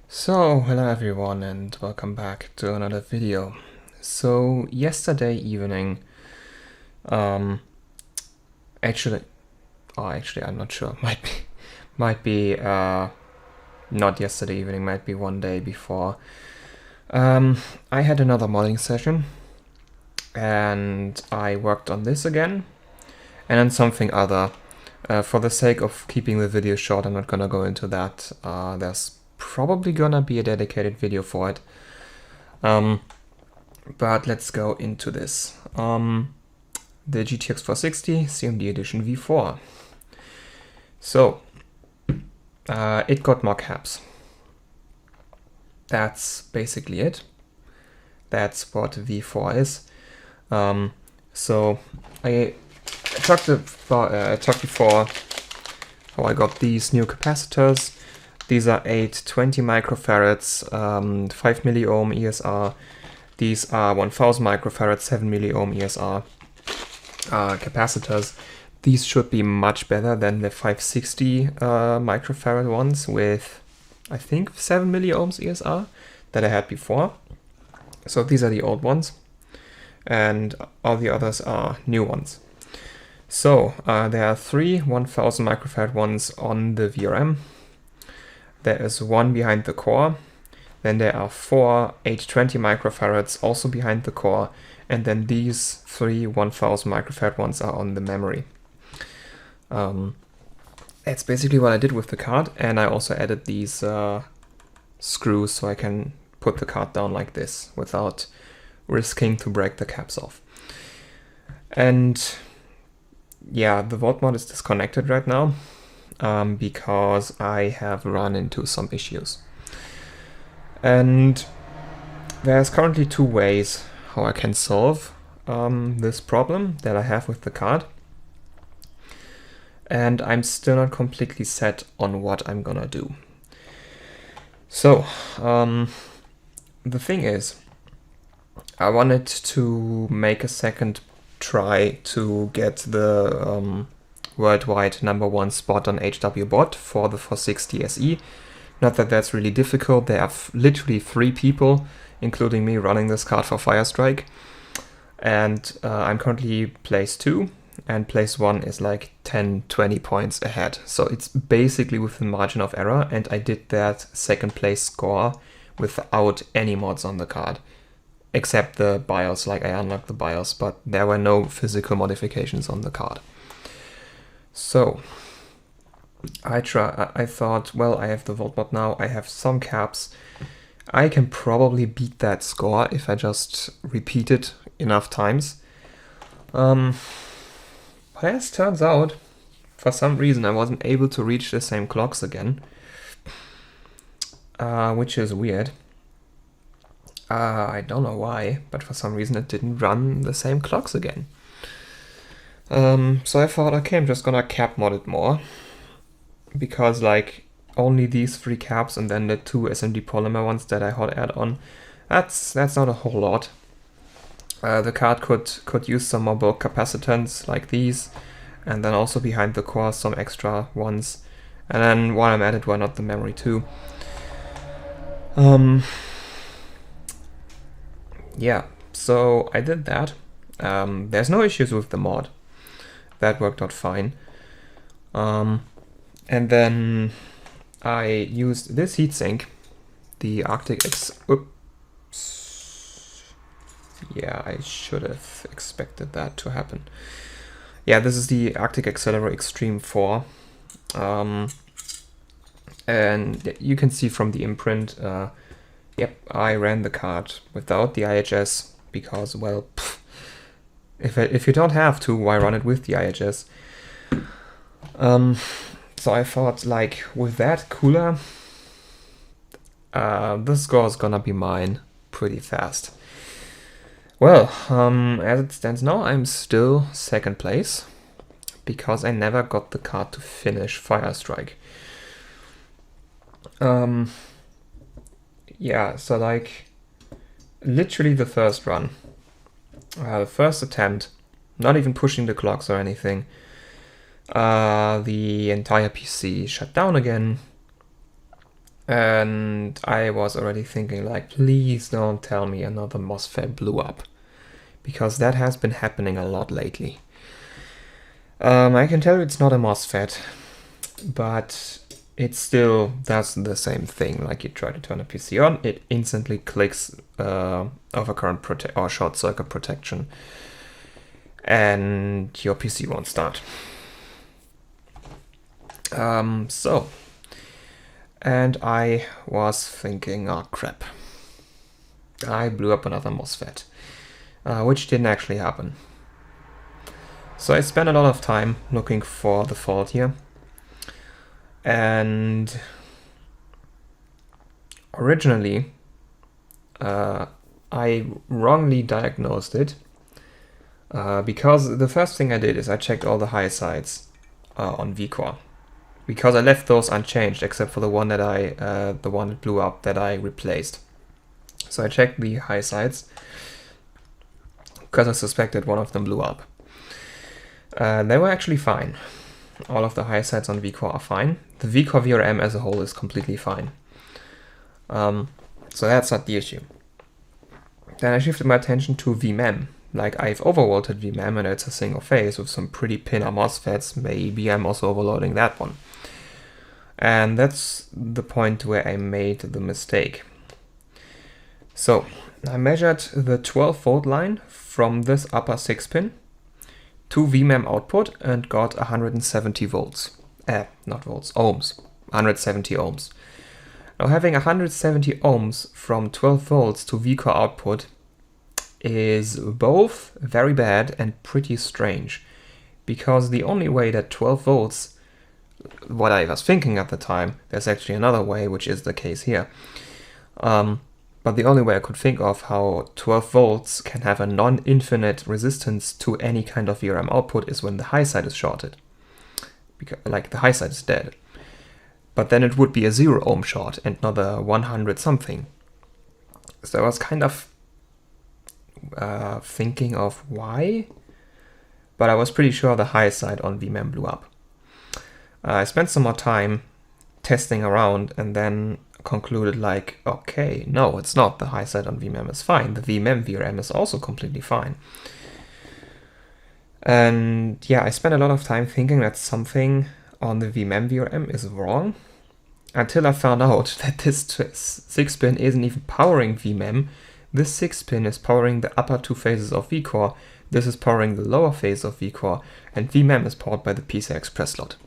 So, hello everyone and welcome back to another video. So, yesterday evening, um, actually, I'm not sure. Might be not yesterday evening, might be one day before. I had another modding session and I worked on this again and on something other. For the sake of keeping the video short, I'm not gonna go into that. There's probably gonna be a dedicated video for it. But let's go into this. The GTX 460 CMD Edition V4. So, it got more caps. That's basically it. That's what V4 is. So, I talked before how I got these new capacitors. These are 8 20 microfarads, 5 milliohm ESR. These are 1000 microfarads, 7 milliohm ESR capacitors. These should be much better than the 560 microfarad ones with, I think, 7 milliohms ESR that I had before. So these are the old ones, and all the others are new ones. So there are 3 1000 microfarad ones on the VRM. There is one behind the core. Then there are 4 820 microfarads also behind the core, and then these 3 1000 microfarad ones are on the memory. That's basically what I did with the card, and I also added these screws so I can put the card down like this without risking to break the caps off. And yeah, the vault mod is disconnected right now because I have run into some issues. And there's currently 2 ways how I can solve this problem that I have with the card. And I'm still not completely set on what I'm gonna do. So, the thing is, I wanted to make a second try to get the worldwide #1 spot on HWBot for the 460 SE. Not that that's really difficult. There are literally 3 people, including me, running this card for Firestrike. And I'm currently place 2, and place 1 is like 10-20 points ahead. So it's basically within margin of error, and I did that second place score without any mods on the card. Except the BIOS, like I unlocked the BIOS, but there were no physical modifications on the card. So I thought, well, I have the vault mod now, I have some caps. I can probably beat that score if I just repeat it enough times. But as turns out, for some reason I wasn't able to reach the same clocks again. Which is weird. I don't know why, but for some reason it didn't run the same clocks again. So I thought, okay, I'm just gonna cap mod it more. Because like only these 3 caps and then the 2 SMD polymer ones that I hot add on, that's not a whole lot. The card could use some more bulk capacitance like these, and then also behind the core some extra ones. And then while I'm at it, why not the memory too? Yeah, so I did that. There's no issues with the mod. That worked out fine. And then I used this heatsink, the Arctic X. Oops. Yeah, I should have expected that to happen. Yeah, this is the Arctic Accelerator Extreme 4. And you can see from the imprint, yep, I ran the card without the IHS because, well, if you don't have to, why run it with the IHS? So I thought, like, with that cooler, the score is gonna be mine pretty fast. Well, as it stands now, I'm still second place because I never got the card to finish Firestrike. Yeah, so like, literally the first run, the first attempt, not even pushing the clocks or anything, the entire PC shut down again, And I was already thinking like, please don't tell me another MOSFET blew up, because that has been happening a lot lately. I can tell you it's not a MOSFET, but it still does the same thing. Like, you try to turn a PC on, it instantly clicks overcurrent or short circuit protection, and your PC won't start. And I was thinking, oh crap, I blew up another MOSFET, which didn't actually happen. So I spent a lot of time looking for the fault here, and originally I wrongly diagnosed it, because the first thing I did is I checked all the high sides on vCore, because I left those unchanged except for the one that the one that blew up that I replaced. So I checked the high sides because I suspected one of them blew up. They were actually fine. All of the high sides on vCore are fine. The vCore VRM as a whole is completely fine. So that's not the issue. Then I shifted my attention to vMem. Like, I've overvolted vMem and it's a single phase with some pretty pinner MOSFETs. Maybe I'm also overloading that one. And that's the point where I made the mistake. So I measured the 12 volt line from this upper 6 pin to vMem output and got 170 volts. Not volts, ohms. 170 ohms. Now, having 170 ohms from 12 volts to vCore output is both very bad and pretty strange, because the only way that 12 volts, what I was thinking at the time, there's actually another way, which is the case here, but the only way I could think of how 12 volts can have a non-infinite resistance to any kind of VRM output is when the high side is shorted, because, like, the high side is dead. But then it would be a 0 ohm short and not a 100 something. So I was kind of thinking of why, but I was pretty sure the high side on vMem blew up. I spent some more time testing around and then concluded, like, okay, no, it's not. The high side on vMem is fine. The vMem VRM is also completely fine. And yeah, I spent a lot of time thinking that something on the vMem VRM is wrong, until I found out that this 6 pin isn't even powering vMem. This 6 pin is powering the upper 2 phases of vCore, this is powering the lower phase of vCore, and vMem is powered by the PCI Express slot.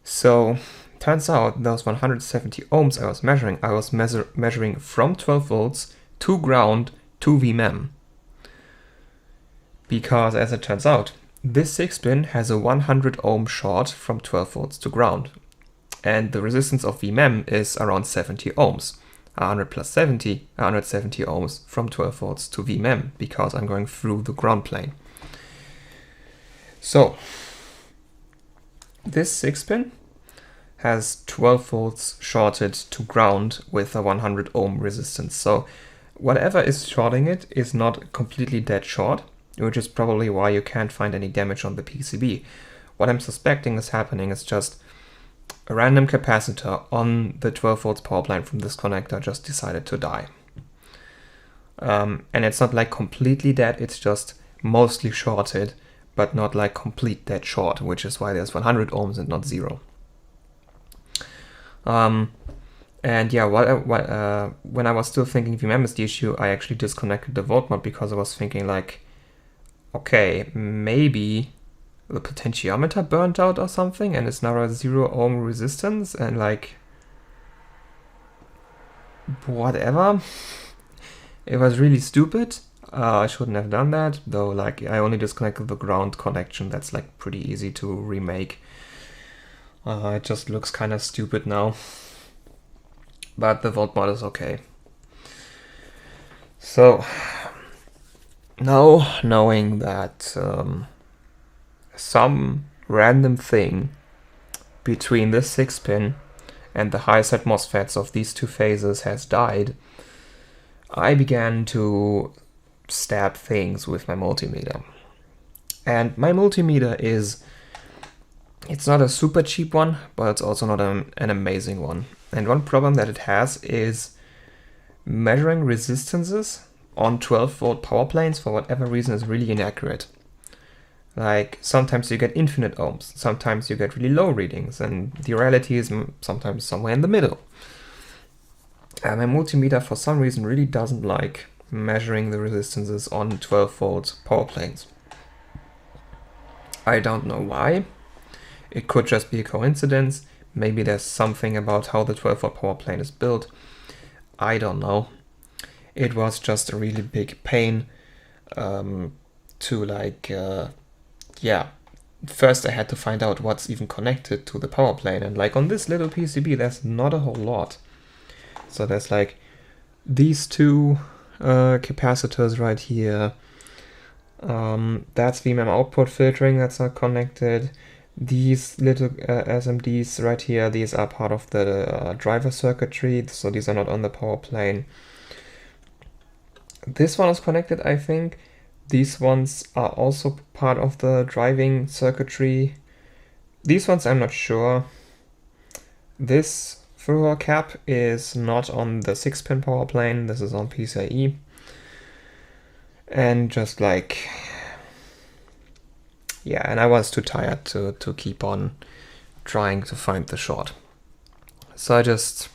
So, turns out those 170 ohms I was measuring from 12 volts to ground to vMem. Because, as it turns out, this 6 pin has a 100 ohm short from 12 volts to ground, and the resistance of vMem is around 70 ohms. 100 plus 70, 170 ohms from 12 volts to vMem, because I'm going through the ground plane. So, this 6 pin has 12 volts shorted to ground with a 100 ohm resistance. So, whatever is shorting it is not completely dead short, which is probably why you can't find any damage on the PCB. What I'm suspecting is happening is just a random capacitor on the 12 volts power line from this connector just decided to die. And it's not like completely dead, it's just mostly shorted, but not like complete dead short, which is why there's 100 ohms and not 0. And yeah, when I was still thinking vMem is the issue, I actually disconnected the voltmod, because I was thinking, like, okay, maybe the potentiometer burnt out or something and it's now a 0 ohm resistance, and like, whatever. It was really stupid. I shouldn't have done that, though. Like, I only disconnected the ground connection. That's like pretty easy to remake. It just looks kind of stupid now, but the voltmod is okay. So now, knowing that some random thing between this 6 pin and the high side MOSFETs of these 2 phases has died, I began to stab things with my multimeter. And my multimeter is It's not a super cheap one, but it's also not an amazing one. And one problem that it has is measuring resistances on 12-volt power planes for whatever reason is really inaccurate. Like, sometimes you get infinite ohms, sometimes you get really low readings, and the reality is sometimes somewhere in the middle. My multimeter for some reason really doesn't like measuring the resistances on 12-volt power planes. I don't know why. It could just be a coincidence. Maybe there's something about how the 12-volt power plane is built. I don't know. It was just a really big pain to like, yeah. First I had to find out what's even connected to the power plane, and like on this little PCB there's not a whole lot. So there's like these two capacitors right here. That's VMM output filtering that's not connected. These little SMDs right here, these are part of the driver circuitry, so these are not on the power plane. This one is connected, I think. These ones are also part of the driving circuitry. These ones I'm not sure. This through cap is not on the 6-pin power plane, this is on PCIe. And just like, yeah, and I was too tired to keep on trying to find the short. So I just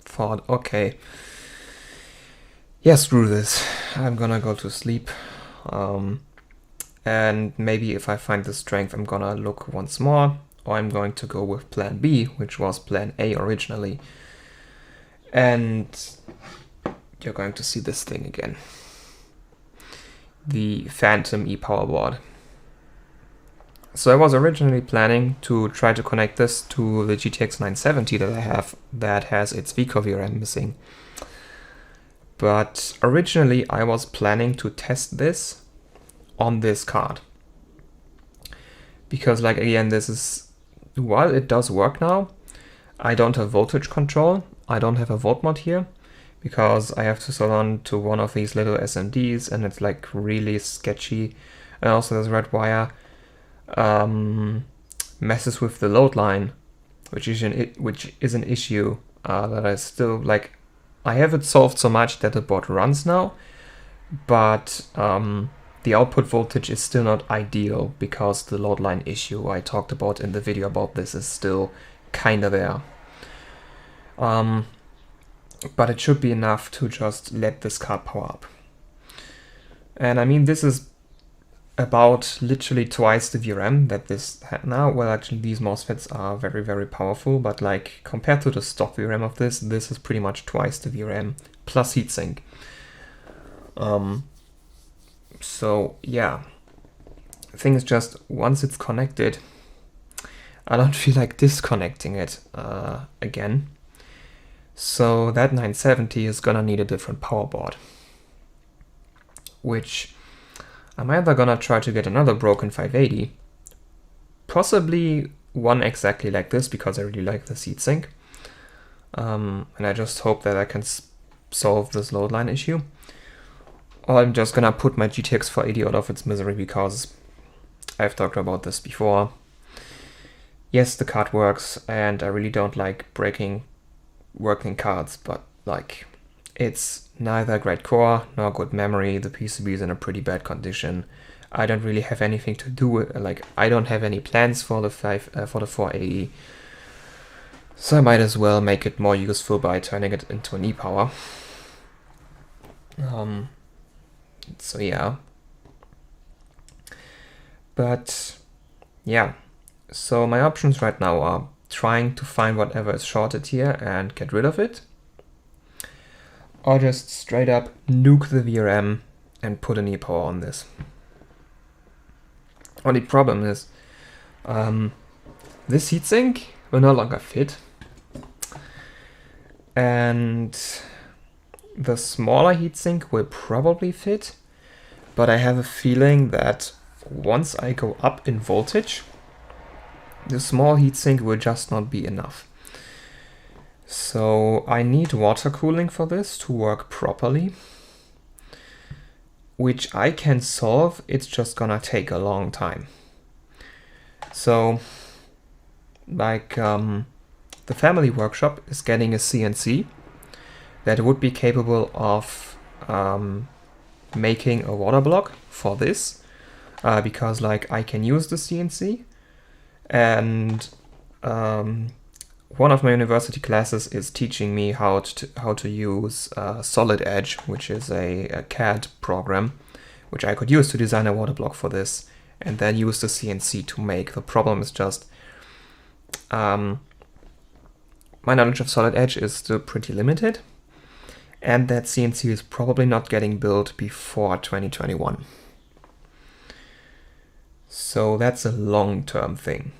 thought, okay, yeah, screw this. I'm gonna go to sleep. And maybe if I find the strength, I'm gonna look once more, or I'm going to go with plan B, which was plan A originally. And you're going to see this thing again. The Phantom E-Power board. So I was originally planning to try to connect this to the GTX 970 that I have that has its Vico VRM missing. But originally I was planning to test this on this card. Because like again, this is, while it does work now, I don't have voltage control. I don't have a volt mod here because I have to solder on to one of these little SMDs and it's like really sketchy. And also this red wire messes with the load line, which is an issue that I still like. I have it solved so much that the board runs now, but the output voltage is still not ideal because the load line issue I talked about in the video about this is still kinda there. But it should be enough to just let this card power up. And I mean, this is about literally twice the VRM that this had now. Well, actually these MOSFETs are very, very powerful, but like compared to the stock VRM of this is pretty much twice the VRM plus heatsink. So yeah, the thing is just once it's connected, I don't feel like disconnecting it again. So that 970 is gonna need a different power board, which I'm either gonna try to get another broken 580, possibly one exactly like this because I really like this heatsink, and I just hope that I can solve this load line issue. Or I'm just gonna put my GTX 480 out of its misery because I've talked about this before. Yes, the card works, and I really don't like breaking working cards, but like it's neither great core nor good memory. The PCB is in a pretty bad condition. I don't really have anything to do with, like, I don't have any plans for the 480. So I might as well make it more useful by turning it into an e-power. So yeah. But yeah. So my options right now are trying to find whatever is shorted here and get rid of it, or just straight up nuke the VRM and put an e-power on this. Only problem is this heatsink will no longer fit, and the smaller heatsink will probably fit, but I have a feeling that once I go up in voltage, the small heatsink will just not be enough. So I need water cooling for this to work properly, which I can solve. It's just gonna take a long time. So like the family workshop is getting a CNC that would be capable of making a water block for this, because like I can use the CNC, and one of my university classes is teaching me how to use Solid Edge, which is a CAD program, which I could use to design a water block for this, and then use the CNC to make. The problem is just my knowledge of Solid Edge is still pretty limited, and that CNC is probably not getting built before 2021. So that's a long-term thing.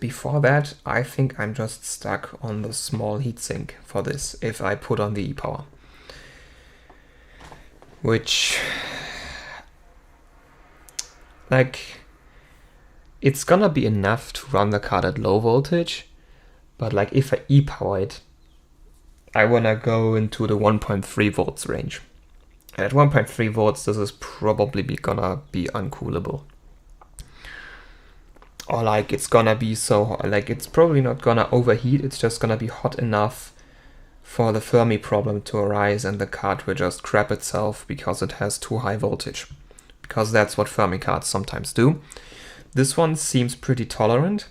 Before that, I think I'm just stuck on the small heatsink for this, if I put on the E-Power. Which, like, it's gonna be enough to run the card at low voltage, but like if I E-Power it, I wanna go into the 1.3 volts range. And at 1.3 volts, this is probably gonna be uncoolable. Or like it's gonna be so, like it's probably not gonna overheat, it's just gonna be hot enough for the Fermi problem to arise and the card will just crap itself because it has too high voltage. Because that's what Fermi cards sometimes do. This one seems pretty tolerant.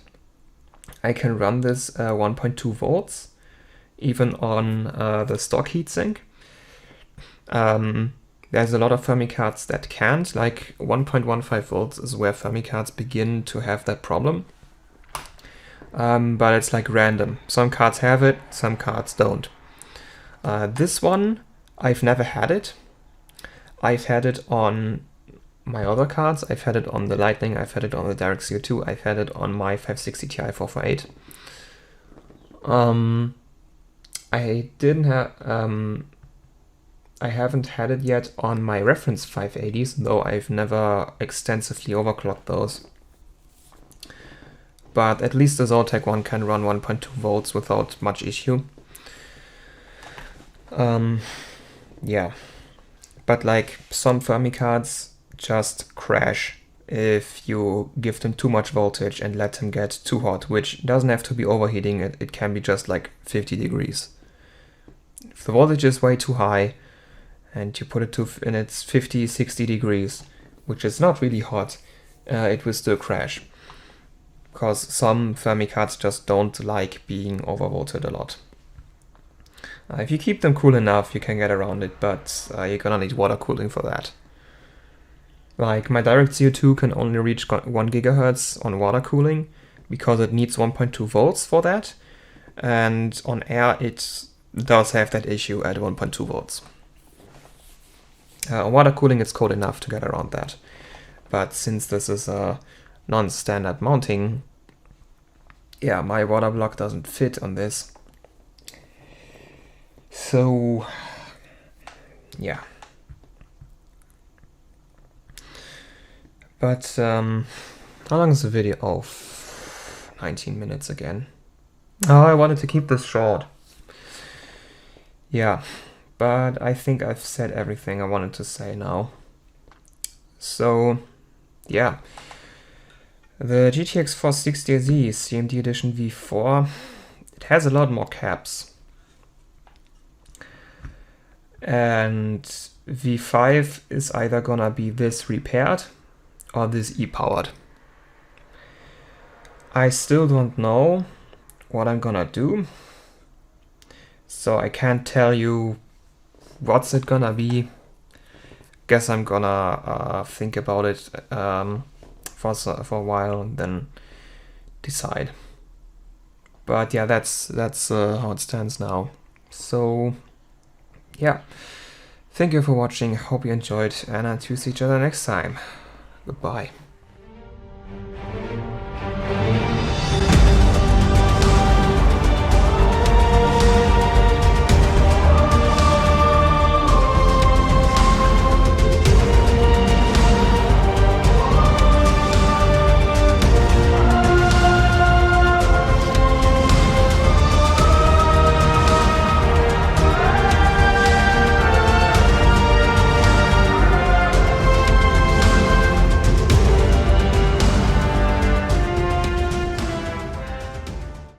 I can run this 1.2 volts, even on the stock heatsink. There's a lot of Fermi cards that can't, like 1.15 volts is where Fermi cards begin to have that problem. But it's like random. Some cards have it, some cards don't. This one, I've never had it. I've had it on my other cards. I've had it on the Lightning, I've had it on the Direct CO2, I've had it on my 560 Ti 448. I haven't had it yet on my reference 580s, though I've never extensively overclocked those. But at least the Zotac one can run 1.2 volts without much issue. Yeah. But like some Fermi cards just crash if you give them too much voltage and let them get too hot, which doesn't have to be overheating, it can be just like 50 degrees. If the voltage is way too high, and you put it to and it's 50, 60 degrees, which is not really hot, it will still crash. Because some Fermi cards just don't like being overvolted a lot. If you keep them cool enough, you can get around it, but you're gonna need water cooling for that. Like my Direct CO2 can only reach 1 GHz on water cooling, because it needs 1.2 volts for that, and on air it does have that issue at 1.2 volts. On water cooling it's cold enough to get around that, but since this is a non-standard mounting, yeah, my water block doesn't fit on this. So, yeah. But, how long is the video? Oh, 19 minutes again. Oh, I wanted to keep this short. Yeah. But I think I've said everything I wanted to say now. So, yeah. The GTX 460Z CMD Edition V4, it has a lot more caps. And V5 is either gonna be this repaired or this E-powered. I still don't know what I'm gonna do. So I can't tell you what's it gonna be. Guess I'm gonna think about it for a while and then decide. But yeah, that's how it stands now. So yeah, thank you for watching. Hope you enjoyed, and until see each other next time. Goodbye.